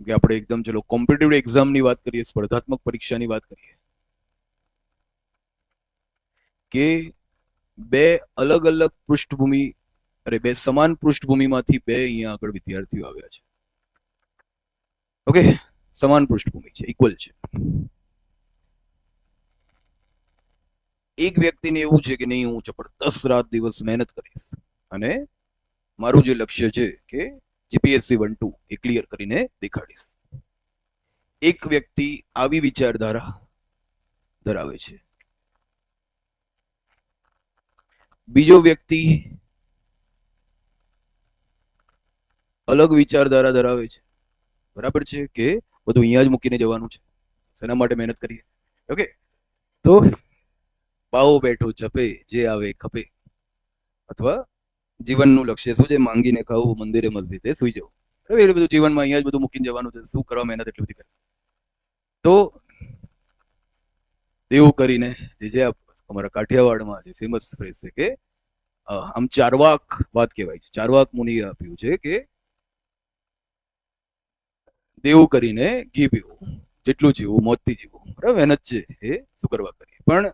કે આપણે એકદમ ચલો કોમ્પિટિટિવ એક્ઝામની વાત કરીએ, સ્પર્ધાત્મક પરીક્ષાની વાત કરીએ કે બે અલગ અલગ પૃષ્ઠભૂમિ, અરે બે સમાન પૃષ્ઠભૂમિમાંથી બે અહીંયા આગળ વિદ્યાર્થીઓ આવ્યા છે. ઓકે, સમાન પૃષ્ઠભૂમિ છે, ઇક્વલ છે. એક વ્યક્તિને એવું છે કે નહીં, હું જબરદસ્ત રાત દિવસ મહેનત કરીશ અને મારું જે લક્ષ્ય છે કે જીપીએસસી 1-2 એ ક્લિયર કરીને દેખાડીશ. એક વ્યક્તિ આવી વિચારધારા ધરાવે છે, બીજો વ્યક્તિ અલગ વિચારધારા ધરાવે છે. બરાબર છે કે બધું અહીંયા જ મૂકીને જવાનું છે, શેના માટે મહેનત કરીએ? ઓકે, તો બાવો બેઠો ચપે, જે આવે ખપે, અથવા જીવનનું લક્ષ્ય શું છે? માંગીને ખાવું, મંદિરે મસ્જિદે સુઈ જવું. એટલે બધું જીવનમાં અહીંયા જ બધું મૂકીને જવાનું છે, શું કરવા મહેનત એટલી બધી કરે? તો એવું કરીને જે અમારા કાઠિયાવાડમાં જે ફેમસ ફ્રેઝ છે કે આમ ચારવાક વાત કહેવાય છે. ચારવાક મુનિએ આપ્યું છે કે દેવું કરીને ઘી પીવું, જેટલું જીવવું મોજથી જીવવું. બરાબર, મહેનત છે એ શું કરવા કરીએ, પણ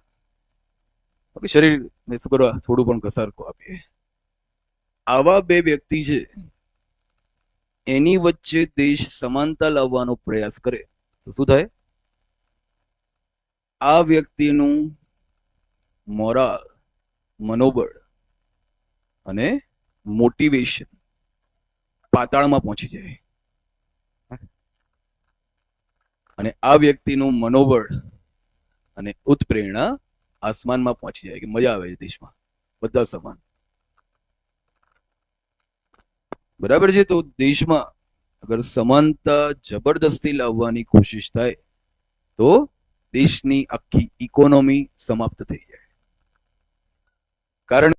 શરીરને શું કરવા થોડું પણ ઘસારકો આપીએ. આવા બે વ્યક્તિ છે, એની વચ્ચે દેશ સમાનતા લાવવાનો પ્રયાસ કરે તો શું થાય? આ વ્યક્તિનું મોરાલ, મનોબળ અને મોટિવેશન પાતાળમાં પહોંચી જાય, અને આ વ્યક્તિનું મનોબળ અને ઉત્પ્રેરણા આસમાનમાં પહોંચી જાય કે મજા આવે છે દેશમાં, બધા સમાન. બરાબર છે. તો દેશમાં અગર સમાનતા જબરદસ્તી લાવવાની કોશિશ થાય તો દેશની આખી ઇકોનોમી સમાપ્ત થઈ જાય. કારણ